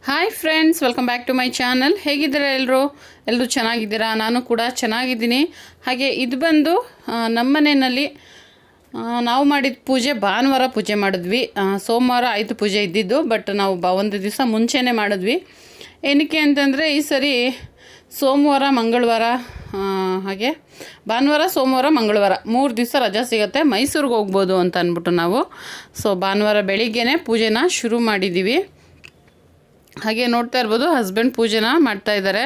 Hi friends, welcome back to my channel. ಹೇಗಿದ್ದೀರಾ ಎಲ್ಲರೂ ಚೆನ್ನಾಗಿದ್ದೀರಾ? ನಾನು ಕೂಡ ಚೆನ್ನಾಗಿದ್ದೀನಿ. ಹಾಗೆ ಇದು ಬಂದು ನಮ್ಮ ಮನೆಯಲ್ಲಿ ನಾವು ಮಾಡಿದ ಪೂಜೆ ಭಾನುವಾರ ಪೂಜೆ ಮಾಡಿದ್ವಿ. ಸೋಮವಾರ ಆಯಿತು ಪೂಜೆ ಇದ್ದಿದ್ದು, ಬಟ್ ನಾವು ಒಂದು ದಿವಸ ಮುಂಚೆನೇ ಮಾಡಿದ್ವಿ. ಏನಕ್ಕೆ ಅಂತಂದರೆ ಈ ಸರಿ ಸೋಮವಾರ ಮಂಗಳವಾರ ಹಾಗೆ ಭಾನುವಾರ ಸೋಮವಾರ ಮಂಗಳವಾರ 3 ದಿವಸ ರಜಾ ಸಿಗುತ್ತೆ, ಮೈಸೂರಿಗೆ ಹೋಗ್ಬೋದು ಅಂತ ಅಂದ್ಬಿಟ್ಟು ನಾವು ಭಾನುವಾರ ಬೆಳಿಗ್ಗೆನೇ ಪೂಜೆನ ಶುರು ಮಾಡಿದ್ದೀವಿ. ಹಾಗೆ ನೋಡ್ತಾ ಇರ್ಬೋದು, ಹಸ್ಬೆಂಡ್ ಪೂಜೆನ ಮಾಡ್ತಾಯಿದ್ದಾರೆ.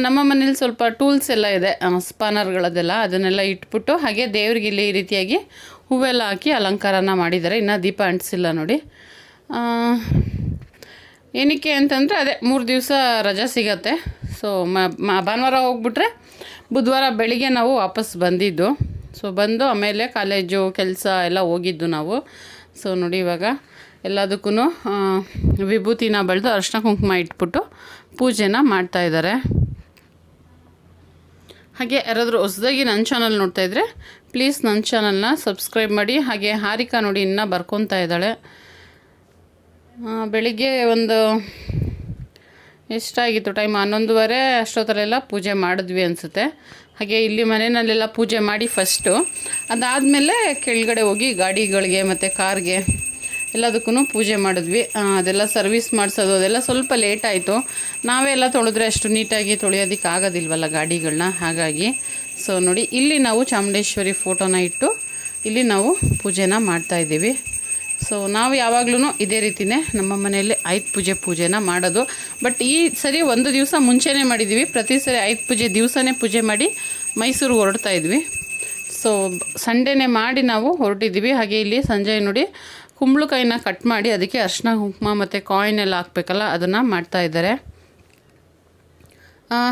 ನಮ್ಮ ಮನೇಲಿ ಸ್ವಲ್ಪ ಟೂಲ್ಸ್ ಎಲ್ಲ ಇದೆ, ಸ್ಪಾನರ್ಗಳದೆಲ್ಲ, ಅದನ್ನೆಲ್ಲ ಇಟ್ಬಿಟ್ಟು ಹಾಗೆ ದೇವ್ರಿಗೆ ಇಲ್ಲಿ ಈ ರೀತಿಯಾಗಿ ಹೂವೆಲ್ಲ ಹಾಕಿ ಅಲಂಕಾರನ ಮಾಡಿದ್ದಾರೆ. ಇನ್ನು ದೀಪ ಅಂಟಿಸಿಲ್ಲ ನೋಡಿ. ಏನಕ್ಕೆ ಅಂತಂದರೆ ಅದೇ 3 ದಿವಸ ರಜಾ ಸಿಗತ್ತೆ. ಭಾನುವಾರ ಹೋಗ್ಬಿಟ್ರೆ ಬುಧವಾರ ಬೆಳಿಗ್ಗೆ ನಾವು ವಾಪಸ್ ಬಂದಿದ್ದು. ಬಂದು ಆಮೇಲೆ ಕಾಲೇಜು ಕೆಲಸ ಎಲ್ಲ ಹೋಗಿದ್ದು ನಾವು. ನೋಡಿ ಇವಾಗ ಎಲ್ಲದಕ್ಕೂ ವಿಭೂತಿನ ಬಳಿದು ಅರಿಶಿನ ಕುಂಕುಮ ಇಟ್ಬಿಟ್ಟು ಪೂಜೆನ ಮಾಡ್ತಾಯಿದ್ದಾರೆ. ಹಾಗೆ ಯಾರಾದರೂ ಹೊಸದಾಗಿ ನನ್ನ ಚಾನಲ್ ನೋಡ್ತಾಯಿದ್ರೆ ಪ್ಲೀಸ್ ನನ್ನ ಚಾನಲ್ನ ಸಬ್ಸ್ಕ್ರೈಬ್ ಮಾಡಿ. ಹಾಗೆ ಹಾರಿಕಾ ನೋಡಿ ಇನ್ನೂ ಬರ್ಕೊತಾ ಇದ್ದಾಳೆ. ಬೆಳಿಗ್ಗೆ ಒಂದು ಎಷ್ಟಾಗಿತ್ತು ಟೈಮ್ 11:30 ಅಷ್ಟೊತ್ತಲ್ಲೆಲ್ಲ ಪೂಜೆ ಮಾಡಿದ್ವಿ ಅನಿಸುತ್ತೆ. ಹಾಗೆ ಇಲ್ಲಿ ಮನೆಯಲ್ಲೆಲ್ಲ ಪೂಜೆ ಮಾಡಿ ಫಸ್ಟು, ಅದಾದಮೇಲೆ ಕೆಳಗಡೆ ಹೋಗಿ ಗಾಡಿಗಳಿಗೆ ಮತ್ತು ಕಾರ್ಗೆ ಎಲ್ಲದಕ್ಕೂ ಪೂಜೆ ಮಾಡಿದ್ವಿ. ಅದೆಲ್ಲ ಸರ್ವಿಸ್ ಮಾಡಿಸೋದು ಅದೆಲ್ಲ ಸ್ವಲ್ಪ ಲೇಟ್ ಆಯಿತು. ನಾವೇ ಎಲ್ಲ ತೊಳೆದ್ರೆ ಅಷ್ಟು ನೀಟಾಗಿ ತೊಳೆಯೋದಕ್ಕೆ ಆಗೋದಿಲ್ವಲ್ಲ ಗಾಡಿಗಳನ್ನ. ಹಾಗಾಗಿ ನೋಡಿ ಇಲ್ಲಿ ನಾವು ಚಾಮುಂಡೇಶ್ವರಿ ಫೋಟೋನ ಇಟ್ಟು ಇಲ್ಲಿ ನಾವು ಪೂಜೆನ ಮಾಡ್ತಾಯಿದ್ದೀವಿ. ನಾವು ಯಾವಾಗಲೂ ಇದೇ ರೀತಿಯೇ ನಮ್ಮ ಮನೆಯಲ್ಲಿ ಆಯುಧ ಪೂಜೆನ ಮಾಡೋದು. ಬಟ್ ಈ ಸರಿ ಒಂದು ದಿವಸ ಮುಂಚೆನೇ ಮಾಡಿದ್ದೀವಿ. ಪ್ರತಿ ಸರಿ ಆಯುಧ ಪೂಜೆ ದಿವಸನೇ ಪೂಜೆ ಮಾಡಿ ಮೈಸೂರಿಗೆ ಹೊರಡ್ತಾಯಿದ್ವಿ. ಸಂಡೇನೇ ಮಾಡಿ ನಾವು ಹೊರಟಿದ್ದೀವಿ. ಹಾಗೆ ಇಲ್ಲಿ ಸಂಜೆ ನೋಡಿ ಕುಂಬಳಕಾಯಿನ ಕಟ್ ಮಾಡಿ ಅದಕ್ಕೆ ಅರಿಶಿನ ಕುಂಕುಮ ಮತ್ತು ಕಾಯಿನ್ ಎಲ್ಲ ಹಾಕಬೇಕಲ್ಲ, ಅದನ್ನು ಮಾಡ್ತಾಯಿದ್ದಾರೆ.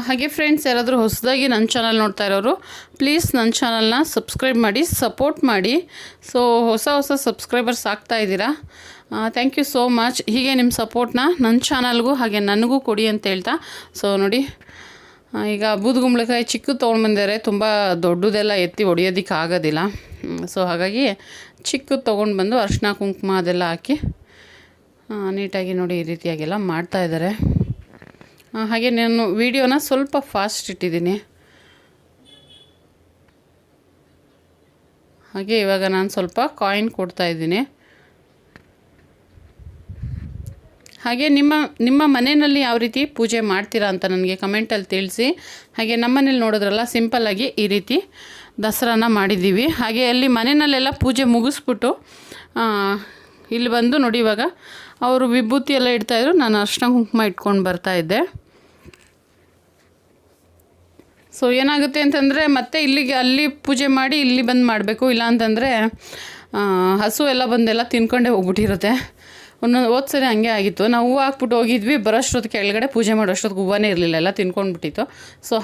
ಹಾಗೆ ಫ್ರೆಂಡ್ಸ್, ಯಾರಾದರೂ ಹೊಸದಾಗಿ ನನ್ನ ಚಾನಲ್ ನೋಡ್ತಾ ಇರೋರು ಪ್ಲೀಸ್ ನನ್ನ ಚಾನಲ್ನ ಸಬ್ಸ್ಕ್ರೈಬ್ ಮಾಡಿ, ಸಪೋರ್ಟ್ ಮಾಡಿ. ಹೊಸ ಸಬ್ಸ್ಕ್ರೈಬರ್ಸ್ ಆಗ್ತಾಯಿದ್ದೀರಾ, ಥ್ಯಾಂಕ್ ಯು ಸೋ ಮಚ್. ಹೀಗೆ ನಿಮ್ಮ ಸಪೋರ್ಟ್ನ ನನ್ನ ಚಾನಲ್ಗೂ ಹಾಗೆ ನನಗೂ ಕೊಡಿ ಅಂತ ಹೇಳ್ತಾ ನೋಡಿ ಈಗ ಬೂದುಗುಂಬಳಕಾಯಿ ಚಿಕ್ಕದು ತೊಗೊಂಡು ತುಂಬ ದೊಡ್ಡದೆಲ್ಲ ಎತ್ತಿ ಹೊಡಿಯೋದಕ್ಕೆ ಆಗೋದಿಲ್ಲ. ಹಾಗಾಗಿ ಚಿಕ್ಕದು ತೊಗೊಂಡು ಬಂದು ಅರಿಶಿನ ಕುಂಕುಮ ಅದೆಲ್ಲ ಹಾಕಿ ನೀಟಾಗಿ ನೋಡಿ ಈ ರೀತಿಯಾಗೆಲ್ಲ ಮಾಡ್ತಾಯಿದ್ದಾರೆ. ಹಾಗೆ ನಾನು ವಿಡಿಯೋನ ಸ್ವಲ್ಪ ಫಾಸ್ಟ್ ಇಟ್ಟಿದ್ದೀನಿ. ಹಾಗೆ ಇವಾಗ ನಾನು ಸ್ವಲ್ಪ ಕಾಯಿನ್ ಕೊಡ್ತಾಯಿದ್ದೀನಿ. ಹಾಗೆ ನಿಮ್ಮ ಮನೆಯಲ್ಲಿ ಯಾವ ರೀತಿ ಪೂಜೆ ಮಾಡ್ತೀರಾ ಅಂತ ನನಗೆ ಕಮೆಂಟಲ್ಲಿ ತಿಳಿಸಿ. ಹಾಗೆ ನಮ್ಮ ಮನೇಲಿ ನೋಡಿದ್ರಲ್ಲ ಸಿಂಪಲ್ಲಾಗಿ ಈ ರೀತಿ ದಸರಾನ ಮಾಡಿದ್ದೀವಿ. ಹಾಗೆ ಅಲ್ಲಿ ಮನೆಯಲ್ಲೆಲ್ಲ ಪೂಜೆ ಮುಗಿಸ್ಬಿಟ್ಟು ಇಲ್ಲಿ ಬಂದು ನೋಡಿ ಇವಾಗ ಅವರು ವಿಭೂತಿ ಎಲ್ಲ ಇಡ್ತಾಯಿದ್ರು, ನಾನು ಅರಿಶಿನ ಕುಂಕುಮ ಇಟ್ಕೊಂಡು ಬರ್ತಾಯಿದ್ದೆ. ಏನಾಗುತ್ತೆ ಅಂತಂದರೆ ಮತ್ತೆ ಅಲ್ಲಿ ಪೂಜೆ ಮಾಡಿ ಇಲ್ಲಿ ಬಂದು ಮಾಡಬೇಕು, ಇಲ್ಲ ಅಂತಂದರೆ ಹಸು ಎಲ್ಲ ಬಂದೆಲ್ಲ ತಿನ್ಕೊಂಡೇ ಹೋಗ್ಬಿಟ್ಟಿರುತ್ತೆ. ಹೋದ ಸರಿ ಹಂಗೆ ಆಗಿತ್ತು. ನಾವು ಹೂವು ಹಾಕ್ಬಿಟ್ಟು ಹೋಗಿದ್ವಿ, ಬರೋಷ್ಟೊತ್ತು ಕೆಳಗಡೆ ಪೂಜೆ ಮಾಡೋಷ್ಟೊತ್ತಿಗೆ ಹೂವನೇ ಇರಲಿಲ್ಲ, ಎಲ್ಲ ತಿನ್ಕೊಂಡ್ಬಿಟ್ಟಿತ್ತು.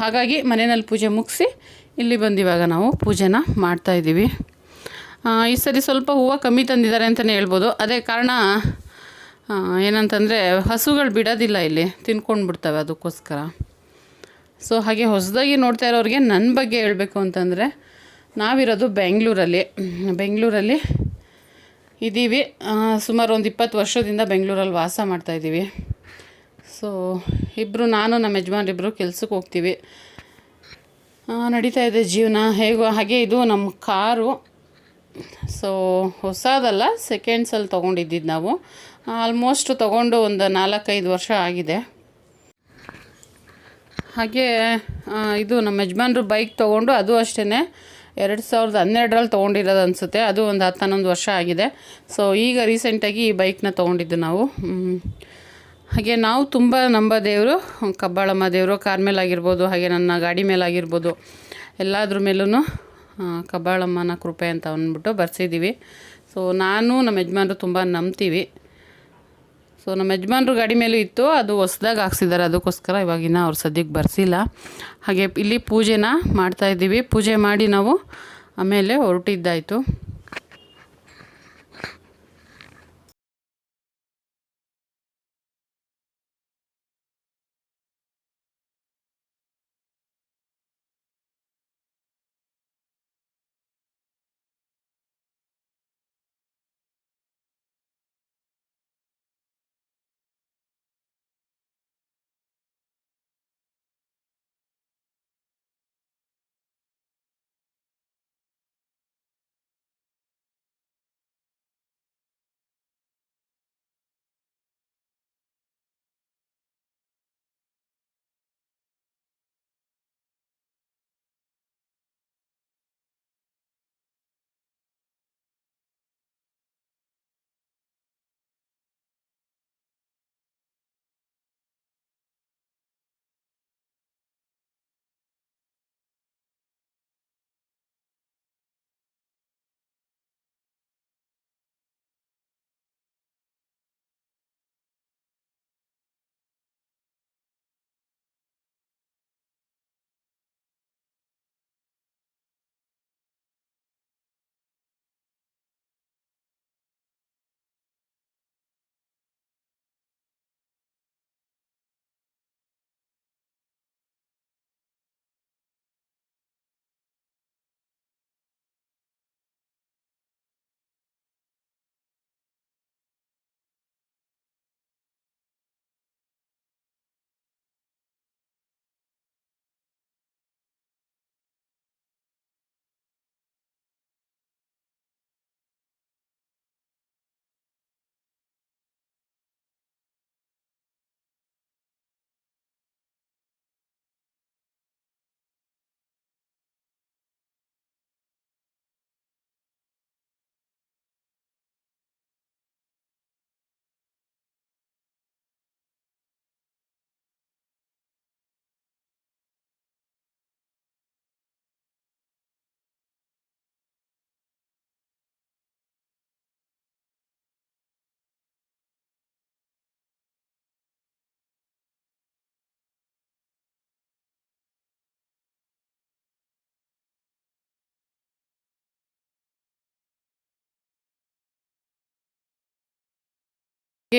ಹಾಗಾಗಿ ಮನೆಯಲ್ಲಿ ಪೂಜೆ ಮುಗಿಸಿ ಇಲ್ಲಿ ಬಂದು ಇವಾಗ ನಾವು ಪೂಜೆನ ಮಾಡ್ತಾಯಿದ್ದೀವಿ. ಈ ಸರಿ ಸ್ವಲ್ಪ ಹೂವು ಕಮ್ಮಿ ತಂದಿದ್ದಾರೆ ಅಂತಲೇ ಹೇಳ್ಬೋದು. ಅದೇ ಕಾರಣ ಏನಂತಂದರೆ ಹಸುಗಳು ಬಿಡೋದಿಲ್ಲ, ಇಲ್ಲಿ ತಿನ್ಕೊಂಡ್ಬಿಡ್ತವೆ, ಅದಕ್ಕೋಸ್ಕರ. ಹಾಗೆ ಹೊಸದಾಗಿ ನೋಡ್ತಾ ಇರೋರಿಗೆ ನನ್ನ ಬಗ್ಗೆ ಹೇಳಬೇಕು ಅಂತಂದರೆ ನಾವಿರೋದು ಬೆಂಗಳೂರಲ್ಲಿ ಇದ್ದೀವಿ. ಸುಮಾರು ಒಂದು 20 ವರ್ಷದಿಂದ ಬೆಂಗಳೂರಲ್ಲಿ ವಾಸ ಮಾಡ್ತಾಯಿದ್ದೀವಿ. ಇಬ್ಬರು, ನಾನು ನಮ್ಮ ಯಜಮಾನ್ರಿಬ್ಬರು ಕೆಲ್ಸಕ್ಕೆ ಹೋಗ್ತೀವಿ. ನಡೀತಾ ಇದೆ ಜೀವನ ಹೇಗೋ. ಹಾಗೆ ಇದು ನಮ್ಮ ಕಾರು. ಹೊಸದಲ್ಲ, ಸೆಕೆಂಡ್ಸಲ್ಲಿ ತೊಗೊಂಡಿದ್ದು ನಾವು. ಆಲ್ಮೋಸ್ಟ್ ತೊಗೊಂಡು ಒಂದು 4-5 ವರ್ಷ ಆಗಿದೆ. ಹಾಗೆ ಇದು ನಮ್ಮ ಯಜಮಾನ್ರು ಬೈಕ್ ತೊಗೊಂಡು, ಅದು ಅಷ್ಟೇ 2012ರಲ್ಲಿ ತೊಗೊಂಡಿರೋದು ಅನಿಸುತ್ತೆ. ಅದು ಒಂದು 10-11 ವರ್ಷ ಆಗಿದೆ. ಈಗ ರೀಸೆಂಟಾಗಿ ಈ ಬೈಕ್ನ ತೊಗೊಂಡಿದ್ದು ನಾವು. ಹಾಗೆ ನಾವು ತುಂಬ ನಂಬೋ ದೇವರು ಕಬ್ಬಾಳಮ್ಮ ದೇವರು. ಕಾರ್ ಮೇಲಾಗಿರ್ಬೋದು, ಹಾಗೆ ನನ್ನ ಗಾಡಿ ಮೇಲಾಗಿರ್ಬೋದು, ಎಲ್ಲದ್ರ ಮೇಲೂ ಕಬ್ಬಾಳಮ್ಮನ ಕೃಪೆ ಅಂತ ಅಂದ್ಬಿಟ್ಟು ಬರ್ಸಿದ್ದೀವಿ. ನಾನು ನಮ್ಮ ಯಜಮಾನ್ರು ತುಂಬ ನಂಬ್ತೀವಿ. ನಮ್ಮ ಯಜಮಾನ್ರು ಗಾಡಿ ಮೇಲೂ ಇತ್ತು, ಅದು ಹೊಸ್ದಾಗಿ ಹಾಕ್ಸಿದ್ದಾರೆ, ಅದಕ್ಕೋಸ್ಕರ ಇವಾಗಿನ ಅವ್ರು ಸದ್ಯಕ್ಕೆ ಬರ್ಸಿಲ್ಲ. ಹಾಗೆ ಇಲ್ಲಿ ಪೂಜೆನ ಮಾಡ್ತಾಯಿದ್ದೀವಿ. ಪೂಜೆ ಮಾಡಿ ನಾವು ಆಮೇಲೆ ಹೊರಟಿದ್ದಾಯಿತು.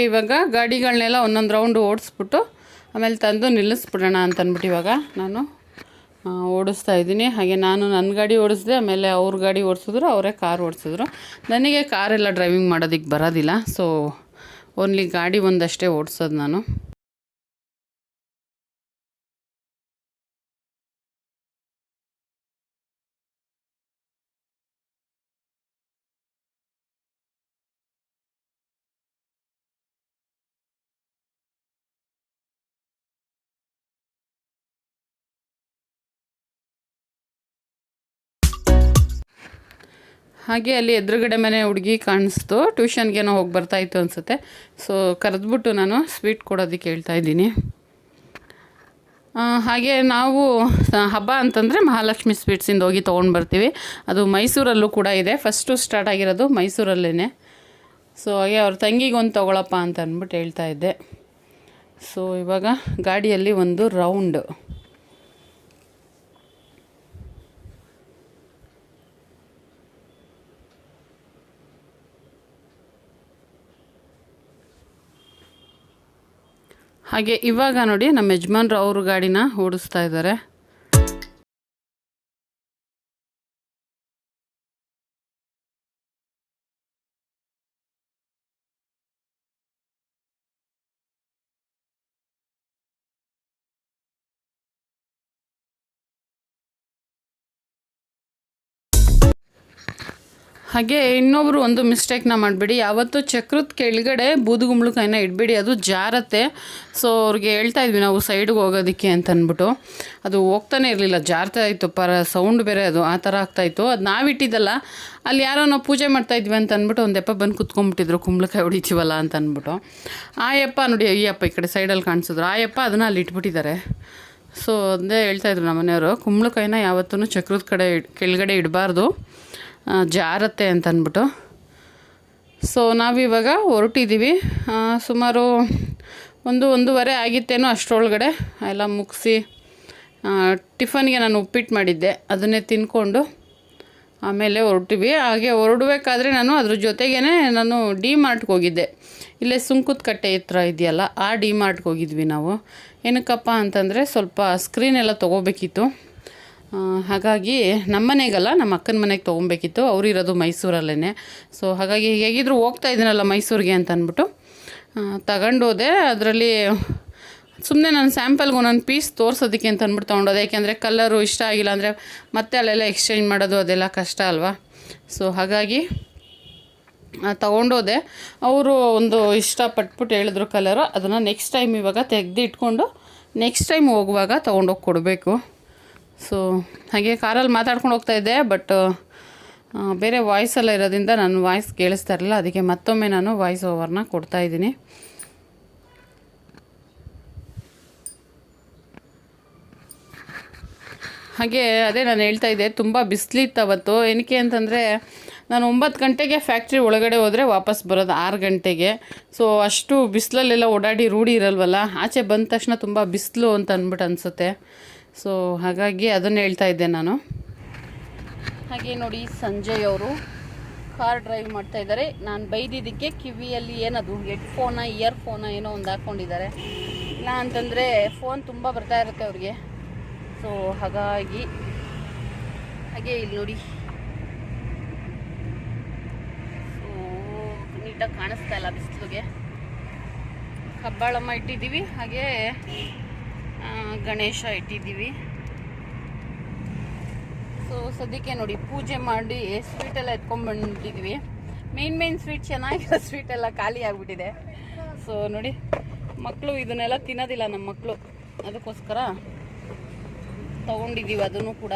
ಇವಾಗ ಗಾಡಿಗಳನ್ನೆಲ್ಲ ಒಂದೊಂದು ರೌಂಡ್ ಓಡಿಸ್ಬಿಟ್ಟು ಆಮೇಲೆ ತಂದು ನಿಲ್ಲಿಸ್ಬಿಡೋಣ ಅಂತಂದ್ಬಿಟ್ಟು ಇವಾಗ ನಾನು ಓಡಿಸ್ತಾ ಇದ್ದೀನಿ. ಹಾಗೆ ನಾನು ನನ್ನ ಗಾಡಿ ಓಡಿಸಿದೆ, ಆಮೇಲೆ ಅವ್ರ ಗಾಡಿ ಓಡಿಸಿದ್ರು, ಅವರೇ ಕಾರ್ ಓಡಿಸಿದ್ರು. ನನಗೆ ಕಾರೆಲ್ಲ ಡ್ರೈವಿಂಗ್ ಮಾಡೋದಕ್ಕೆ ಬರೋದಿಲ್ಲ, ಸೊ ಓನ್ಲಿ ಗಾಡಿ ಒಂದಷ್ಟೇ ಓಡಿಸೋದು ನಾನು. ಹಾಗೆ ಅಲ್ಲಿ ಎದುರುಗಡೆ ಮನೆ ಹುಡುಗಿ ಕಾಣಿಸ್ತು, ಟ್ಯೂಷನ್ಗೇನೋ ಹೋಗಿ ಬರ್ತಾಯಿತ್ತು ಅನಿಸುತ್ತೆ. ಸೊ ಕರೆದ್ಬಿಟ್ಟು ನಾನು ಸ್ವೀಟ್ ಕೊಡೋದಕ್ಕೆ ಹೇಳ್ತಾ ಇದ್ದೀನಿ. ಹಾಗೆ ನಾವು ಹಬ್ಬ ಅಂತಂದರೆ ಮಹಾಲಕ್ಷ್ಮಿ ಸ್ವೀಟ್ಸಿಂದ ಹೋಗಿ ತೊಗೊಂಡು ಬರ್ತೀವಿ. ಅದು ಮೈಸೂರಲ್ಲೂ ಕೂಡ ಇದೆ, ಫಸ್ಟು ಸ್ಟಾರ್ಟ್ ಆಗಿರೋದು ಮೈಸೂರಲ್ಲೇ. ಸೊ ಹಾಗೆ ಅವ್ರ ತಂಗಿಗೆ ಒಂದು ತೊಗೊಳಪ್ಪ ಅಂತ ಅಂದ್ಬಿಟ್ಟು ಹೇಳ್ತಾ ಇದ್ದೆ. ಸೊ ಇವಾಗ ಗಾಡಿಯಲ್ಲಿ ಒಂದು ರೌಂಡ್. ಹಾಗೆ ಇವಾಗ ನೋಡಿ ನಮ್ಮ ಯಜಮಾನ್ರು ಅವ್ರ ಗಾಡಿನ ಓಡಿಸ್ತಾ ಇದ್ದಾರೆ. ಹಾಗೆ ಇನ್ನೊಬ್ಬರು ಒಂದು ಮಿಸ್ಟೇಕ್ನ ಮಾಡಬೇಡಿ, ಯಾವತ್ತೂ ಚಕ್ರದ ಕೆಳಗಡೆ ಬೂದುಗುಂಬಳಕಾಯಿನ ಇಡಬೇಡಿ, ಅದು ಜಾರತ್ತೆ. ಸೊ ಅವ್ರಿಗೆ ಹೇಳ್ತಾ ಇದ್ವಿ ನಾವು ಸೈಡ್ಗೆ ಹೋಗೋದಕ್ಕೆ ಅಂತ ಅಂದ್ಬಿಟ್ಟು, ಅದು ಹೋಗ್ತಾನೆ ಇರಲಿಲ್ಲ, ಜಾರ್ತಾ ಇತ್ತು, ಸೌಂಡ್ ಬೇರೆ ಅದು ಆ ಥರ ಆಗ್ತಾಯಿತ್ತು. ಅದು ನಾವಿಟ್ಟಿದ್ದಲ್ಲ, ಅಲ್ಲಿ ಯಾರೋ ನಾವು ಪೂಜೆ ಮಾಡ್ತಾಯಿದ್ವಿ ಅಂತ ಅಂದ್ಬಿಟ್ಟು ಒಂದು ಯಪ್ಪ ಬಂದು ಕುತ್ಕೊಂಡ್ಬಿಟ್ಟಿದ್ರು, ಕುಂಬಳಕಾಯಿ ಹೊಡಿತೀವಲ್ಲ ಅಂತ ಅಂದ್ಬಿಟ್ಟು. ಆ ಯಪ್ಪ ನೋಡಿ, ಈ ಅಪ್ಪ ಈ ಕಡೆ ಸೈಡಲ್ಲಿ ಕಾಣಿಸಿದ್ರು, ಆ ಯಪ್ಪ ಅದನ್ನು ಅಲ್ಲಿ ಇಟ್ಬಿಟ್ಟಿದ್ದಾರೆ. ಸೊ ಅದೇ ಹೇಳ್ತಾಯಿದ್ರು ನಮ್ಮ ಮನೆಯವರು, ಕುಂಬಳಕಾಯಿನ ಯಾವತ್ತೂ ಚಕ್ರದ ಕೆಳಗಡೆ ಇಡಬಾರ್ದು, ಜಾರತ್ತೆ ಅಂತ ಅಂದ್ಬಿಟ್ಟು. ಸೊ ನಾವಿವಾಗ ಹೊರಟಿದ್ದೀವಿ. ಸುಮಾರು 1-1:30 ಆಗಿತ್ತೇನೋ, ಅಷ್ಟರೊಳಗಡೆ ಎಲ್ಲ ಮುಗಿಸಿ ಟಿಫನ್ಗೆ ನಾನು ಉಪ್ಪಿಟ್ಟು ಮಾಡಿದ್ದೆ, ಅದನ್ನೇ ತಿಂದ್ಕೊಂಡು ಆಮೇಲೆ ಹೊರಟಿವಿ. ಹಾಗೆ ಹೊರಡಬೇಕಾದ್ರೆ ನಾನು ಅದ್ರ ಜೊತೆಗೇ ನಾನು ಡಿ ಮಾರ್ಟ್ಗೆ ಹೋಗಿದ್ದೆ. ಇಲ್ಲೇ ಸುಂಕದ ಕಟ್ಟೆ ಹತ್ರ ಇದೆಯಲ್ಲ, ಆ ಡಿ ಮಾರ್ಟ್ಗೆ ಹೋಗಿದ್ವಿ ನಾವು. ಏನಕ್ಕಪ್ಪ ಅಂತಂದರೆ ಸ್ವಲ್ಪ ಸ್ಕ್ರೀನ್ ಎಲ್ಲ ತೊಗೋಬೇಕಿತ್ತು. ಹಾಗಾಗಿ ನಮ್ಮ ಮನೆಗಲ್ಲ, ನಮ್ಮ ಅಕ್ಕನ ಮನೆಗೆ ತೊಗೊಬೇಕಿತ್ತು, ಅವರಿರೋದು ಮೈಸೂರಲ್ಲೇ. ಸೊ ಹಾಗಾಗಿ ಹೇಗಿದ್ರು ಹೋಗ್ತಾ ಇದ್ದೀನಲ್ಲ ಮೈಸೂರಿಗೆ ಅಂತ ಅಂದ್ಬಿಟ್ಟು ತಗೊಂಡೋದೆ. ಅದರಲ್ಲಿ ಸುಮ್ಮನೆ ನಾನು ಸ್ಯಾಂಪಲ್ಗೆ ಒಂದೊಂದು ಪೀಸ್ ತೋರಿಸೋದಕ್ಕೆ ಅಂತ ಅಂದ್ಬಿಟ್ಟು ತೊಗೊಂಡೋದೆ. ಯಾಕೆಂದರೆ ಕಲರು ಇಷ್ಟ ಆಗಿಲ್ಲ ಅಂದರೆ ಮತ್ತೆ ಅಲ್ಲೆಲ್ಲ ಎಕ್ಸ್ಚೇಂಜ್ ಮಾಡೋದು ಅದೆಲ್ಲ ಕಷ್ಟ ಅಲ್ವಾ. ಸೊ ಹಾಗಾಗಿ ತೊಗೊಂಡೋದೆ. ಅವರು ಒಂದು ಇಷ್ಟಪಟ್ಬಿಟ್ಟು ಹೇಳಿದ್ರು ಕಲರು, ಅದನ್ನು ನೆಕ್ಸ್ಟ್ ಟೈಮ್ ಇವಾಗ ತೆಗೆದು ಇಟ್ಕೊಂಡು ನೆಕ್ಸ್ಟ್ ಟೈಮ್ ಹೋಗುವಾಗ ತೊಗೊಂಡೋಗಿ ಕೊಡಬೇಕು. ಸೊ ಹಾಗೆ ಕಾರಲ್ಲಿ ಮಾತಾಡ್ಕೊಂಡು ಹೋಗ್ತಾಯಿದ್ದೆ, ಬಟ್ ಬೇರೆ ವಾಯ್ಸೆಲ್ಲ ಇರೋದ್ರಿಂದ ನನ್ನ ವಾಯ್ಸ್ ಕೇಳಿಸ್ತಾ ಇರಲಿಲ್ಲ, ಅದಕ್ಕೆ ಮತ್ತೊಮ್ಮೆ ನಾನು ವಾಯ್ಸ್ ಓವರ್ನ ಕೊಡ್ತಾಯಿದ್ದೀನಿ. ಹಾಗೆ ಅದೇ ನಾನು ಹೇಳ್ತಾಯಿದ್ದೆ, ತುಂಬ ಬಿಸಿಲಿತ್ತು ಅವತ್ತು. ಏನಕ್ಕೆ ಅಂತಂದರೆ ನಾನು 9 ಗಂಟೆಗೆ ಫ್ಯಾಕ್ಟ್ರಿ ಒಳಗಡೆ ಹೋದರೆ ವಾಪಸ್ ಬರೋದು 6 ಗಂಟೆಗೆ. ಸೊ ಅಷ್ಟು ಬಿಸಿಲಲ್ಲೆಲ್ಲ ಓಡಾಡಿ ರೂಢಿ ಇರಲ್ವಲ್ಲ, ಆಚೆ ಬಂದ ತಕ್ಷಣ ತುಂಬ ಬಿಸಿಲು ಅಂತ ಅಂದ್ಬಿಟ್ಟು ಅನಿಸುತ್ತೆ. ಸೊ ಹಾಗಾಗಿ ಅದನ್ನು ಹೇಳ್ತಾ ಇದ್ದೆ ನಾನು. ಹಾಗೆ ನೋಡಿ ಸಂಜಯ್ ಅವರು ಕಾರ್ ಡ್ರೈವ್ ಮಾಡ್ತಾಯಿದ್ದಾರೆ. ನಾನು ಬೈದಿದ್ದಕ್ಕೆ ಕಿವಿಯಲ್ಲಿ ಏನದು ಇಯರ್ಫೋನ ಏನೋ ಒಂದು ಹಾಕ್ಕೊಂಡಿದ್ದಾರೆ. ಇಲ್ಲ ಅಂತಂದರೆ ಫೋನ್ ತುಂಬ ಬರ್ತಾ ಇರುತ್ತೆ ಅವ್ರಿಗೆ. ಸೊ ಹಾಗೆ ಇಲ್ಲಿ ನೋಡಿ, ಸೊ ನೀಟಾಗಿ ಕಾಣಿಸ್ತಾ ಇಲ್ಲ ಬಿಸಿಲಿಗೆ. ಕಬ್ಬಾಳಮ್ಮ ಇಟ್ಟಿದ್ದೀವಿ, ಹಾಗೆ ಗಣೇಶ ಇಟ್ಟಿದ್ದೀವಿ. ಸೊ ಸದ್ಯಕ್ಕೆ ನೋಡಿ ಪೂಜೆ ಮಾಡಿ ಸ್ವೀಟೆಲ್ಲ ಎತ್ಕೊಂಡ್ಬಂದಿದ್ವಿ. ಮೇನ್ ಸ್ವೀಟ್ ಚೆನ್ನಾಗಿರೋ ಸ್ವೀಟೆಲ್ಲ ಖಾಲಿ ಆಗಿಬಿಟ್ಟಿದೆ. ಸೊ ನೋಡಿ, ಮಕ್ಕಳು ಇದನ್ನೆಲ್ಲ ತಿನ್ನೋದಿಲ್ಲ ನಮ್ಮ ಮಕ್ಕಳು, ಅದಕ್ಕೋಸ್ಕರ ತೊಗೊಂಡಿದ್ದೀವಿ ಅದನ್ನು ಕೂಡ.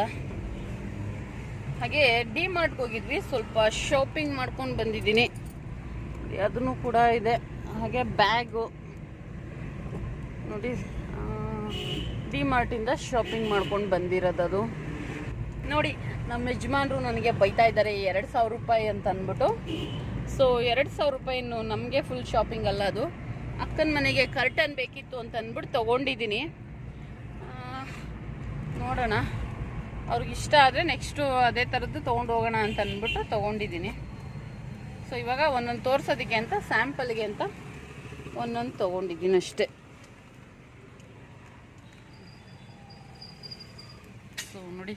ಹಾಗೆ ಡಿ ಮಾರ್ಟ್ಗೆ ಹೋಗಿದ್ವಿ, ಸ್ವಲ್ಪ ಶಾಪಿಂಗ್ ಮಾಡ್ಕೊಂಡು ಬಂದಿದ್ದೀನಿ, ಅದನ್ನು ಕೂಡ ಇದೆ. ಹಾಗೆ ಬ್ಯಾಗು ನೋಡಿ, ಡಿ ಮಾರ್ಟಿಂದ ಶಾಪಿಂಗ್ ಮಾಡ್ಕೊಂಡು ಬಂದಿರೋದು. ನೋಡಿ ನಮ್ಮ ಯಜಮಾನ್ರು ನನಗೆ ಬೈತಾ ಇದ್ದಾರೆ 2,000 ರೂಪಾಯಿ ಅಂತ ಅಂದ್ಬಿಟ್ಟು. ಸೊ 2,000 ರೂಪಾಯಿ ನಮಗೆ ಫುಲ್ ಶಾಪಿಂಗ್ ಅಲ್ಲ, ಅದು ಅಕ್ಕನ ಮನೆಗೆ ಕರ್ಟನ್ ಬೇಕಿತ್ತು ಅಂತ ಅಂದ್ಬಿಟ್ಟು ತೊಗೊಂಡಿದ್ದೀನಿ. ನೋಡೋಣ, ಅವ್ರಿಗೆ ಇಷ್ಟ ಆದರೆ ನೆಕ್ಸ್ಟು ಅದೇ ಥರದ್ದು ತೊಗೊಂಡು ಹೋಗೋಣ ಅಂತ ಅಂದ್ಬಿಟ್ಟು ತೊಗೊಂಡಿದ್ದೀನಿ. ಸೊ ಇವಾಗ ಒಂದೊಂದು ತೋರಿಸೋದಕ್ಕೆ ಅಂತ ಸ್ಯಾಂಪಲ್ಗೆ ಅಂತ ಒಂದೊಂದು ತೊಗೊಂಡಿದ್ದೀನಿ ಅಷ್ಟೇ. ಸೊ ನೋಡಿ,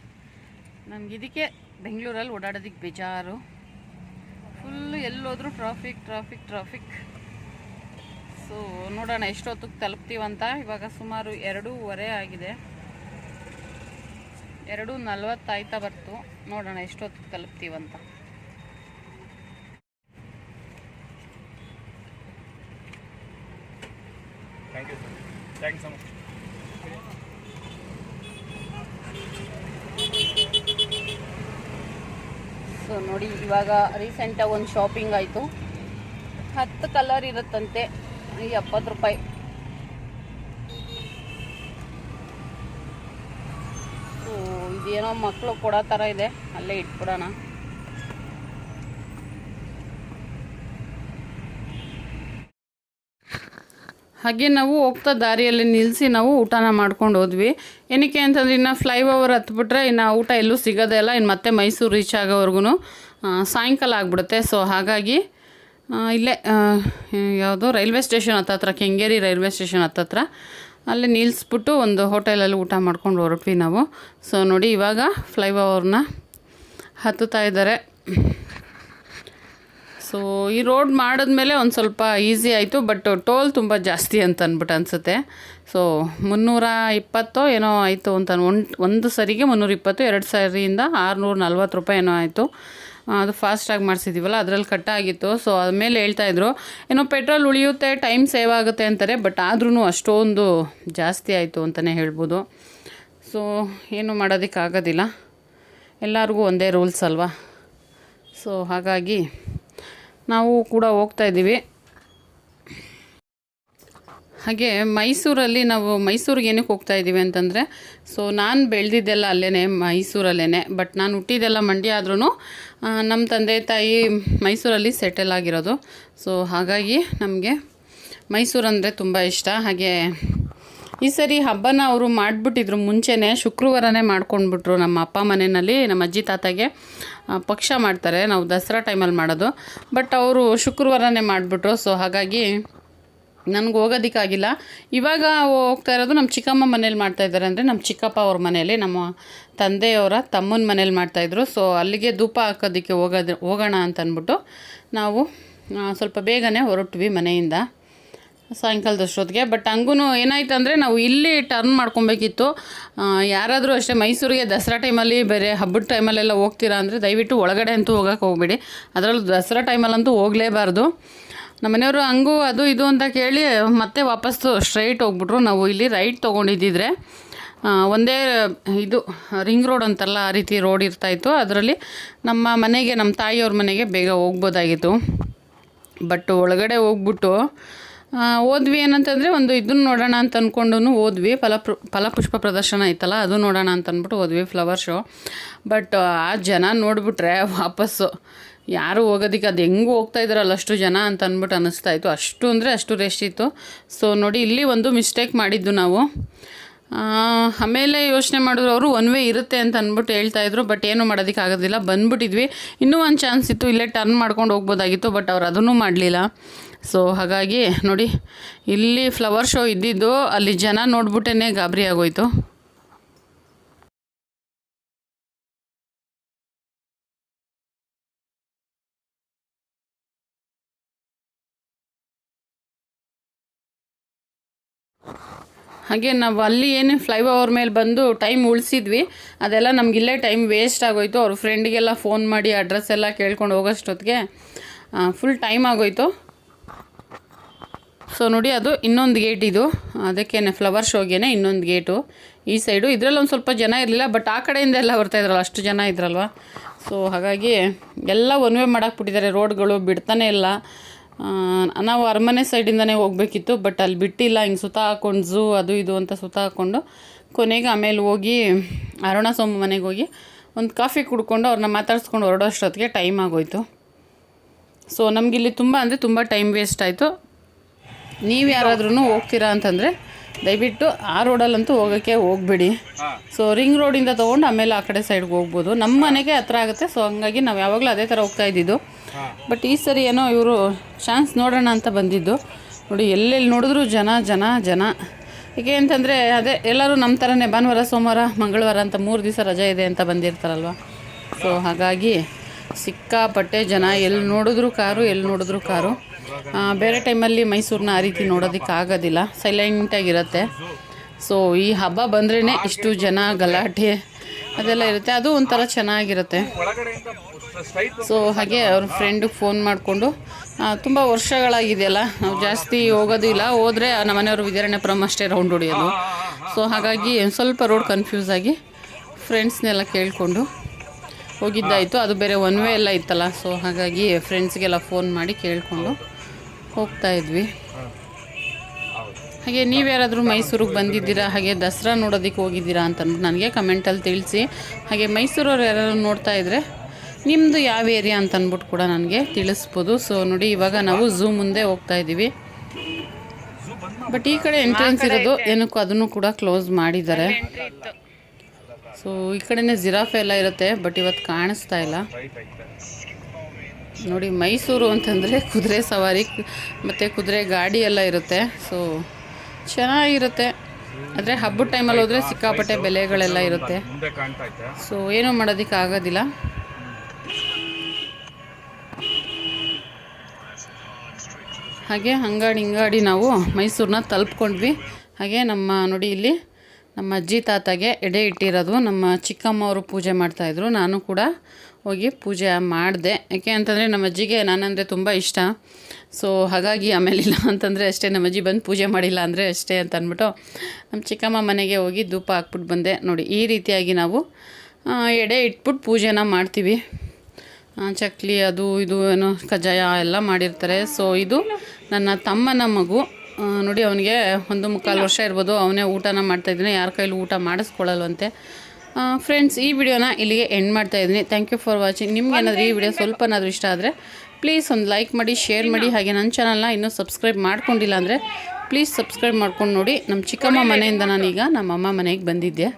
ನನಗೆ ಇದಕ್ಕೆ ಬೆಂಗಳೂರಲ್ಲಿ ಓಡಾಡೋದಕ್ಕೆ ಬೇಜಾರು. Full ಎಲ್ಲೋದ್ರೂ traffic. ಸೊ ನೋಡೋಣ ಎಷ್ಟೊತ್ತಿಗೆ ತಲುಪ್ತೀವಂತ. ಇವಾಗ ಸುಮಾರು 2:15 ಆಗಿದೆ, 2:40 ಆಯ್ತಾ ಬರ್ತು. ನೋಡೋಣ ಎಷ್ಟೊತ್ತಿಗೆ ತಲುಪ್ತೀವಂತ. ಸೊ ನೋಡಿ, ಇವಾಗ ರೀಸೆಂಟಾಗಿ ಒಂದು ಶಾಪಿಂಗ್ ಆಯಿತು. 10 ಕಲರ್ ಇರುತ್ತಂತೆ, 70 ರೂಪಾಯಿ. ಸೊ ಇದೇನೋ ಮಕ್ಕಳು ಕೊಡೋ ಥರ ಇದೆ, ಅಲ್ಲೇ ಇಟ್ಬಿಡೋಣ. ಹಾಗೆ ನಾವು ಹೋಗ್ತಾ ದಾರಿಯಲ್ಲಿ ನಿಲ್ಲಿಸಿ ನಾವು ಊಟನ ಮಾಡ್ಕೊಂಡು ಹೋದ್ವಿ. ಏನಕ್ಕೆ ಅಂತಂದರೆ ಇನ್ನು ಫ್ಲೈಓವರ್ ಹತ್ಬಿಟ್ರೆ ಇನ್ನು ಊಟ ಎಲ್ಲೂ ಸಿಗೋದೇ ಇಲ್ಲ. ಇನ್ನು ಮತ್ತೆ ಮೈಸೂರು ರೀಚ್ ಆಗೋವರೆಗೂ ಸಾಯಂಕಾಲ ಆಗಿಬಿಡುತ್ತೆ. ಸೊ ಹಾಗಾಗಿ ಇಲ್ಲೇ ಯಾವುದೋ ರೈಲ್ವೆ ಸ್ಟೇಷನ್ ಹತ್ತತ್ರ, ಕೆಂಗೇರಿ ರೈಲ್ವೆ ಸ್ಟೇಷನ್ ಹತ್ತತ್ರ ಅಲ್ಲಿ ನಿಲ್ಲಿಸ್ಬಿಟ್ಟು ಒಂದು ಹೋಟೆಲಲ್ಲಿ ಊಟ ಮಾಡ್ಕೊಂಡು ಹೊರಟ್ವಿ ನಾವು. ಸೊ ನೋಡಿ, ಇವಾಗ ಫ್ಲೈಓವರ್ನ ಹತ್ತುತ್ತಾ ಇದ್ದಾರೆ. ಸೊ ಈ ರೋಡ್ ಮಾಡಿದ್ಮೇಲೆ ಒಂದು ಸ್ವಲ್ಪ ಈಸಿ ಆಯಿತು, ಬಟ್ ಟೋಲ್ ತುಂಬ ಜಾಸ್ತಿ ಅಂತ ಅಂದ್ಬಿಟ್ಟು ಅನಿಸುತ್ತೆ. ಸೊ 320 ಏನೋ ಆಯಿತು ಅಂತ, ಒಂದು ಸರಿಗೆ 320, 2 ಸರಿಯಿಂದ 640 ರೂಪಾಯಿ ಏನೋ ಆಯಿತು. ಅದು ಫಾಸ್ಟಾಗಿ ಮಾಡಿಸಿದ್ದೀವಲ್ಲ, ಅದರಲ್ಲಿ ಕಟ್ಟಾಗಿತ್ತು. ಸೊ ಆದಮೇಲೆ ಹೇಳ್ತಾಯಿದ್ರು ಏನೋ ಪೆಟ್ರೋಲ್ ಉಳಿಯುತ್ತೆ, ಟೈಮ್ ಸೇವ್ ಆಗುತ್ತೆ ಅಂತಾರೆ, ಬಟ್ ಆದ್ರೂ ಅಷ್ಟೊಂದು ಜಾಸ್ತಿ ಆಯಿತು ಅಂತಲೇ ಹೇಳ್ಬೋದು. ಸೊ ಏನು ಮಾಡೋದಕ್ಕಾಗೋದಿಲ್ಲ, ಎಲ್ಲರಿಗೂ ಒಂದೇ ರೂಲ್ಸ್ ಅಲ್ವಾ. ಸೊ ಹಾಗಾಗಿ ನಾವು ಕೂಡ ಹೋಗ್ತಾ ಇದ್ದೀವಿ. ಹಾಗೆ ಮೈಸೂರಲ್ಲಿ ನಾವು ಮೈಸೂರಿಗೆ ಏನಕ್ಕೆ ಹೋಗ್ತಾ ಇದ್ದೀವಿ ಅಂತಂದರೆ, ಸೊ ನಾನು ಬೆಳೆದಿದ್ದೆಲ್ಲ ಅಲ್ಲೇ ಮೈಸೂರಲ್ಲೇ, ಬಟ್ ನಾನು ಹುಟ್ಟಿದ್ದೆಲ್ಲ ಮಂಡ್ಯ ಆದ್ರೂ ನಮ್ಮ ತಂದೆ ತಾಯಿ ಮೈಸೂರಲ್ಲಿ ಸೆಟಲ್ ಆಗಿರೋದು. ಸೊ ಹಾಗಾಗಿ ನಮಗೆ ಮೈಸೂರು ಅಂದರೆ ತುಂಬ ಇಷ್ಟ. ಹಾಗೆ ಈ ಸರಿ ಹಬ್ಬನ ಅವರು ಮಾಡಿಬಿಟ್ಟಿದ್ರು ಮುಂಚೆನೇ, ಶುಕ್ರವಾರನೇ ಮಾಡ್ಕೊಂಡ್ಬಿಟ್ರು. ನಮ್ಮ ಅಪ್ಪ ಮನೆಯಲ್ಲಿ ನಮ್ಮ ಅಜ್ಜಿ ತಾತಗೆ ಪಕ್ಷ ಮಾಡ್ತಾರೆ, ನಾವು ದಸರಾ ಟೈಮಲ್ಲಿ ಮಾಡೋದು, ಬಟ್ ಅವರು ಶುಕ್ರವಾರನೇ ಮಾಡಿಬಿಟ್ರು. ಸೊ ಹಾಗಾಗಿ ನನಗೆ ಹೋಗೋದಕ್ಕಾಗಿಲ್ಲ. ಇವಾಗ ಹೋಗ್ತಾ ಇರೋದು ನಮ್ಮ ಚಿಕ್ಕಮ್ಮ ಮನೇಲಿ ಮಾಡ್ತಾಯಿದ್ದಾರೆ, ಅಂದರೆ ನಮ್ಮ ಚಿಕ್ಕಪ್ಪ ಅವ್ರ ಮನೇಲಿ, ನಮ್ಮ ತಂದೆಯವರ ತಮ್ಮನ ಮನೇಲಿ ಮಾಡ್ತಾಯಿದ್ರು. ಸೊ ಅಲ್ಲಿಗೆ ಧೂಪ ಹಾಕೋದಕ್ಕೆ ಹೋಗೋಣ ಅಂತ ಅಂದ್ಬಿಟ್ಟು ನಾವು ಸ್ವಲ್ಪ ಬೇಗನೆ ಹೊರಟ್ವಿ ಮನೆಯಿಂದ ಸಾಯಂಕಾಲದಷ್ಟೊತ್ತಿಗೆ. ಬಟ್ ಹಂಗೂ ಏನಾಯ್ತು ಅಂದರೆ, ನಾವು ಇಲ್ಲಿ ಟರ್ನ್ ಮಾಡ್ಕೊಬೇಕಿತ್ತು. ಯಾರಾದರೂ ಅಷ್ಟೇ ಮೈಸೂರಿಗೆ ದಸರಾ ಟೈಮಲ್ಲಿ ಬೇರೆ ಹಬ್ಬದ ಟೈಮಲ್ಲೆಲ್ಲ ಹೋಗ್ತೀರಾ ಅಂದರೆ ದಯವಿಟ್ಟು ಒಳಗಡೆ ಅಂತೂ ಹೋಗೋಕ್ಕೆ ಹೋಗಬೇಡಿ, ಅದರಲ್ಲೂ ದಸರಾ ಟೈಮಲ್ಲಂತೂ ಹೋಗಲೇಬಾರ್ದು. ನಮ್ಮ ಮನೆಯವರು ಹಂಗೂ ಅದು ಇದು ಅಂತ ಕೇಳಿ ಮತ್ತೆ ವಾಪಸ್ಸು ಸ್ಟ್ರೈಟ್ ಹೋಗ್ಬಿಟ್ರು. ನಾವು ಇಲ್ಲಿ ರೈಟ್ ತೊಗೊಂಡಿದ್ದಿದ್ರೆ ಒಂದೇ ಇದು ರಿಂಗ್ ರೋಡ್ ಅಂತಾರಲ್ಲ, ಆ ರೀತಿ ರೋಡ್ ಇರ್ತಾಯಿತ್ತು. ಅದರಲ್ಲಿ ನಮ್ಮ ಮನೆಗೆ, ನಮ್ಮ ತಾಯಿಯವ್ರ ಮನೆಗೆ ಬೇಗ ಹೋಗ್ಬೋದಾಗಿತ್ತು. ಬಟ್ ಒಳಗಡೆ ಹೋಗ್ಬಿಟ್ಟು ಹೋದ್ವಿ. ಏನಂತಂದರೆ ಒಂದು ಇದನ್ನು ನೋಡೋಣ ಅಂತ ಅಂದ್ಕೊಂಡು ಹೋದ್ವಿ, ಫಲಪುಷ್ಪ ಪ್ರದರ್ಶನ ಇತ್ತಲ್ಲ, ಅದು ನೋಡೋಣ ಅಂತ ಅಂದ್ಬಿಟ್ಟು ಹೋದ್ವಿ, ಫ್ಲವರ್ ಶೋ. ಬಟ್ ಆ ಜನ ನೋಡಿಬಿಟ್ರೆ ವಾಪಸ್ಸು ಯಾರು ಹೋಗೋದಕ್ಕೆ, ಅದು ಹೆಂಗೆ ಹೋಗ್ತಾ ಇದ್ದಾರಲ್ಲ ಅಷ್ಟು ಜನ ಅಂತ ಅಂದ್ಬಿಟ್ಟು ಅನ್ನಿಸ್ತಾಯಿತ್ತು. ಅಷ್ಟು ಅಂದರೆ ಅಷ್ಟು ರೆಸ್ಟ್ ಇತ್ತು. ಸೊ ನೋಡಿ, ಇಲ್ಲಿ ಒಂದು ಮಿಸ್ಟೇಕ್ ಮಾಡಿದ್ದು ನಾವು. ಆಮೇಲೆ ಯೋಚನೆ ಮಾಡಿದ್ರು ಅವರು, ಒನ್ ವೇ ಇರುತ್ತೆ ಅಂತ ಅಂದ್ಬಿಟ್ಟು ಹೇಳ್ತಾಯಿದ್ರು, ಬಟ್ ಏನೂ ಮಾಡೋದಕ್ಕಾಗೋದಿಲ್ಲ, ಬಂದ್ಬಿಟ್ಟಿದ್ವಿ. ಇನ್ನೂ ಒಂದು ಚಾನ್ಸ್ ಇತ್ತು, ಇಲ್ಲೇ ಟರ್ನ್ ಮಾಡ್ಕೊಂಡು ಹೋಗ್ಬೋದಾಗಿತ್ತು, ಬಟ್ ಅವ್ರು ಅದನ್ನೂ ಮಾಡಲಿಲ್ಲ. ಸೊ ಹಾಗಾಗಿ ನೋಡಿ, ಇಲ್ಲಿ ಫ್ಲವರ್ ಶೋ ಇದ್ದಿದ್ದು, ಅಲ್ಲಿ ಜನ ನೋಡ್ಬಿಟ್ಟೇ ಗಾಬರಿ ಆಗೋಯ್ತು. ಹಾಗೆ ನಾವು ಅಲ್ಲಿ ಏನು ಫ್ಲೈಓವರ್ ಮೇಲೆ ಬಂದು ಟೈಮ್ ಉಳಿಸಿದ್ವಿ, ಅದೆಲ್ಲ ನಮಗಿಲ್ಲೇ ಟೈಮ್ ವೇಸ್ಟ್ ಆಗೋಯ್ತು. ಅವ್ರ ಫ್ರೆಂಡಿಗೆಲ್ಲ ಫೋನ್ ಮಾಡಿ ಅಡ್ರೆಸ್ ಎಲ್ಲ ಕೇಳ್ಕೊಂಡು ಹೋಗೋಷ್ಟೊತ್ತಿಗೆ ಫುಲ್ ಟೈಮ್ ಆಗೋಯ್ತು. ಸೊ ನೋಡಿ, ಅದು ಇನ್ನೊಂದು ಗೇಟ್, ಇದು ಅದಕ್ಕೇನೆ ಫ್ಲವರ್ ಶೋಗೇನೆ ಇನ್ನೊಂದು ಗೇಟು ಈ ಸೈಡು. ಇದರಲ್ಲಿ ಒಂದು ಸ್ವಲ್ಪ ಜನ ಇರಲಿಲ್ಲ, ಬಟ್ ಆ ಕಡೆಯಿಂದ ಎಲ್ಲ ಬರ್ತಾಯಿದ್ರಲ್ಲ, ಅಷ್ಟು ಜನ ಇದ್ರಲ್ವ. ಸೊ ಹಾಗಾಗಿ ಎಲ್ಲ ಒನ್ ವೇ ಮಾಡಾಕ್ಬಿಟ್ಟಿದ್ದಾರೆ, ರೋಡ್ಗಳು ಬಿಡ್ತಾನೆ ಇಲ್ಲ. ನಾವು ಅರಮನೆ ಸೈಡಿಂದನೇ ಹೋಗಬೇಕಿತ್ತು, ಬಟ್ ಅಲ್ಲಿ ಬಿಟ್ಟಿಲ್ಲ. ಹಿಂಗೆ ಸುತ್ತ ಹಾಕ್ಕೊಂಡು ಝೂ ಅದು ಇದು ಅಂತ ಸುತ್ತ ಹಾಕ್ಕೊಂಡು ಕೊನೆಗೆ ಆಮೇಲೆ ಹೋಗಿ ಅರುಣಸ್ವಾಮಿ ಮನೆಗೆ ಹೋಗಿ ಒಂದು ಕಾಫಿ ಕುಡ್ಕೊಂಡು ಅವ್ರನ್ನ ಮಾತಾಡ್ಸ್ಕೊಂಡು ಹೊರಡೋಷ್ಟೊತ್ತಿಗೆ ಟೈಮ್ ಆಗೋಯ್ತು. ಸೊ ನಮಗಿಲ್ಲಿ ತುಂಬ ಅಂದರೆ ತುಂಬ ಟೈಮ್ ವೇಸ್ಟ್ ಆಯಿತು. ನೀವು ಯಾರಾದ್ರೂ ಹೋಗ್ತೀರಾ ಅಂತಂದರೆ ದಯವಿಟ್ಟು ಆ ರೋಡಲ್ಲಂತೂ ಹೋಗೋಕ್ಕೆ ಹೋಗಬೇಡಿ. ಸೊ ರಿಂಗ್ ರೋಡಿಂದ ತೊಗೊಂಡು ಆಮೇಲೆ ಆ ಕಡೆ ಸೈಡ್ಗೆ ಹೋಗ್ಬೋದು. ನಮ್ಮ ಮನೆಗೆ ಹತ್ರ ಆಗುತ್ತೆ. ಸೊ ಹಂಗಾಗಿ ನಾವು ಯಾವಾಗಲೂ ಅದೇ ಥರ ಹೋಗ್ತಾ ಇದ್ದಿದ್ದು. ಬಟ್ ಈ ಸರಿ ಏನೋ ಇವರು ಚಾನ್ಸ್ ನೋಡೋಣ ಅಂತ ಬಂದಿದ್ದು. ನೋಡಿ ಎಲ್ಲೆಲ್ಲಿ ನೋಡಿದ್ರು ಜನ ಜನ ಜನ. ಏಕೆ ಅಂತಂದರೆ ಅದೇ ಎಲ್ಲರೂ ನಮ್ಮ ಥರನೇ ಭಾನುವಾರ ಸೋಮವಾರ ಮಂಗಳವಾರ ಅಂತ 3 ದಿವಸ ರಜೆ ಇದೆ ಅಂತ ಬಂದಿರ್ತಾರಲ್ವ. ಸೊ ಹಾಗಾಗಿ ಸಿಕ್ಕಾಪಟ್ಟೆ ಜನ, ಎಲ್ಲಿ ನೋಡಿದ್ರು ಕಾರು. ಬೇರೆ ಟೈಮಲ್ಲಿ ಮೈಸೂರನ್ನ ಆ ರೀತಿ ನೋಡೋದಕ್ಕಾಗೋದಿಲ್ಲ, ಸೈಲೆಂಟಾಗಿರುತ್ತೆ. ಸೊ ಈ ಹಬ್ಬ ಬಂದ್ರೇ ಇಷ್ಟು ಜನ ಗಲಾಟೆ ಅದೆಲ್ಲ ಇರುತ್ತೆ, ಅದು ಒಂಥರ ಚೆನ್ನಾಗಿರುತ್ತೆ. ಸೊ ಹಾಗೆ ಅವ್ರ ಫ್ರೆಂಡಿಗೆ ಫೋನ್ ಮಾಡಿಕೊಂಡು ತುಂಬ ವರ್ಷಗಳಾಗಿದೆಯಲ್ಲ, ನಾವು ಜಾಸ್ತಿ ಹೋಗೋದು ಇಲ್ಲ, ಹೋದರೆ ನಮ್ಮ ಮನೆಯವರು ವಿದ್ಯಾರಣ್ಯಪುರಂ ಅಷ್ಟೇ ರೌಂಡ್ ಹೊಡಿಯೋದು. ಸೊ ಹಾಗಾಗಿ ಸ್ವಲ್ಪ ರೋಡ್ ಕನ್ಫ್ಯೂಸ್ ಆಗಿ ಫ್ರೆಂಡ್ಸ್ನೆಲ್ಲ ಕೇಳಿಕೊಂಡು ಹೋಗಿದ್ದಾಯಿತು. ಅದು ಬೇರೆ ಒನ್ ವೇ ಎಲ್ಲ ಇತ್ತಲ್ಲ, ಸೊ ಹಾಗಾಗಿ ಫ್ರೆಂಡ್ಸ್ಗೆಲ್ಲ ಫೋನ್ ಮಾಡಿ ಕೇಳಿಕೊಂಡು ಹೋಗ್ತಾಯಿದ್ವಿ. ಹಾಗೆ ನೀವ್ಯಾರಾದರೂ ಮೈಸೂರಿಗೆ ಬಂದಿದ್ದೀರಾ, ಹಾಗೆ ದಸರಾ ನೋಡೋದಕ್ಕೆ ಹೋಗಿದ್ದೀರಾ ಅಂತಂದ್ಬಿಟ್ಟು ನನಗೆ ಕಮೆಂಟಲ್ಲಿ ತಿಳಿಸಿ. ಹಾಗೆ ಮೈಸೂರವ್ರು ಯಾರು ನೋಡ್ತಾ ಇದ್ದರೆ ನಿಮ್ಮದು ಯಾವ ಏರಿಯಾ ಅಂತಂದ್ಬಿಟ್ಟು ಕೂಡ ನನಗೆ ತಿಳಿಸ್ಬೋದು. ಸೊ ನೋಡಿ ಇವಾಗ ನಾವು ಝೂ ಮುಂದೆ ಹೋಗ್ತಾ ಇದ್ದೀವಿ. ಬಟ್ ಈ ಕಡೆ ಎಂಟ್ರೆನ್ಸ್ ಇರೋದು ಏನಕ್ಕೂ ಅದನ್ನು ಕೂಡ ಕ್ಲೋಸ್ ಮಾಡಿದ್ದಾರೆ. ಸೊ ಈ ಕಡೆನೇ ಜಿರಾಫೆ ಎಲ್ಲ ಇರುತ್ತೆ, ಬಟ್ ಇವತ್ತು ಕಾಣಿಸ್ತಾ ಇಲ್ಲ. ನೋಡಿ ಮೈಸೂರು ಅಂತಂದರೆ ಕುದುರೆ ಸವಾರಿ ಮತ್ತು ಕುದುರೆ ಗಾಡಿ ಎಲ್ಲ ಇರುತ್ತೆ. ಸೊ ಚೆನ್ನಾಗಿರುತ್ತೆ. ಆದರೆ ಹಬ್ಬದ ಟೈಮಲ್ಲಿ ಹೋದರೆ ಸಿಕ್ಕಾಪಟ್ಟೆ ಬೆಲೆಗಳೆಲ್ಲ ಇರುತ್ತೆ. ಸೊ ಏನೂ ಮಾಡೋದಕ್ಕೆ ಆಗೋದಿಲ್ಲ. ಹಾಗೆ ಹಂಗಾಡಿ ನಾವು ಮೈಸೂರನ್ನ ತಲುಪ್ಕೊಂಡ್ವಿ. ಹಾಗೆ ನೋಡಿ ಇಲ್ಲಿ ನಮ್ಮ ಅಜ್ಜಿ ತಾತಗೆ ಎಡೆ ಇಟ್ಟಿರೋದು ನಮ್ಮ ಚಿಕ್ಕಮ್ಮವರು ಪೂಜೆ ಮಾಡ್ತಾಯಿದ್ರು. ನಾನು ಕೂಡ ಹೋಗಿ ಪೂಜೆ ಮಾಡಿದೆ. ಯಾಕೆ ಅಂತಂದರೆ ನಮ್ಮ ಅಜ್ಜಿಗೆ ನಾನಂದರೆ ತುಂಬ ಇಷ್ಟ. ಸೊ ಹಾಗಾಗಿ ಆಮೇಲಿಲ್ಲ ಅಂತಂದರೆ ಅಷ್ಟೇ, ನಮ್ಮ ಅಜ್ಜಿ ಬಂದು ಪೂಜೆ ಮಾಡಿಲ್ಲ ಅಂದರೆ ಅಷ್ಟೇ ಅಂತ ಅಂದ್ಬಿಟ್ಟು ನಮ್ಮ ಚಿಕ್ಕಮ್ಮ ಮನೆಗೆ ಹೋಗಿ ಧೂಪ ಹಾಕ್ಬಿಟ್ಟು ಬಂದೆ. ನೋಡಿ ಈ ರೀತಿಯಾಗಿ ನಾವು ಎಡೆ ಇಟ್ಬಿಟ್ಟು ಪೂಜೆನ ಮಾಡ್ತೀವಿ. ಚಕ್ಲಿ ಅದು ಇದು ಏನೋ ಕಜ್ಜಾಯ ಎಲ್ಲ ಮಾಡಿರ್ತಾರೆ. ಸೊ ಇದು ನನ್ನ ತಮ್ಮನ ಮಗು. ನೋಡಿ ಅವನಿಗೆ 1.25 ವರ್ಷ ಇರ್ಬೋದು. ಅವನೇ ಊಟನ ಮಾಡ್ತಾಯಿದ್ದಾನೆ, ಯಾರ ಕೈಲೂ ಊಟ ಮಾಡಿಸ್ಕೊಳ್ಳಲ್ವಂತೆ. ಫ್ರೆಂಡ್ಸ್, ಈ ವಿಡಿಯೋನ ಇಲ್ಲಿಗೆ ಎಂಡ್ ಮಾಡ್ತಾಯಿದ್ದೀನಿ. Thank you for watching. ನಿಮ್ಗೇನಾದರೂ ಈ ವಿಡಿಯೋ ಸ್ವಲ್ಪನಾದರೂ ಇಷ್ಟ ಆದರೆ ಪ್ಲೀಸ್ ಒಂದು ಲೈಕ್ ಮಾಡಿ, ಶೇರ್ ಮಾಡಿ. ಹಾಗೆ ನನ್ನ ಚಾನಲ್ನ ಇನ್ನೂ ಸಬ್ಸ್ಕ್ರೈಬ್ ಮಾಡ್ಕೊಂಡಿಲ್ಲ ಅಂದರೆ ಪ್ಲೀಸ್ ಸಬ್ಸ್ಕ್ರೈಬ್ ಮಾಡ್ಕೊಂಡು ನೋಡಿ. ನಮ್ಮ ಚಿಕ್ಕಮ್ಮ ಮನೆಯಿಂದ ನಾನೀಗ ನಮ್ಮಮ್ಮ ಮನೆಗೆ ಬಂದಿದ್ದೆ.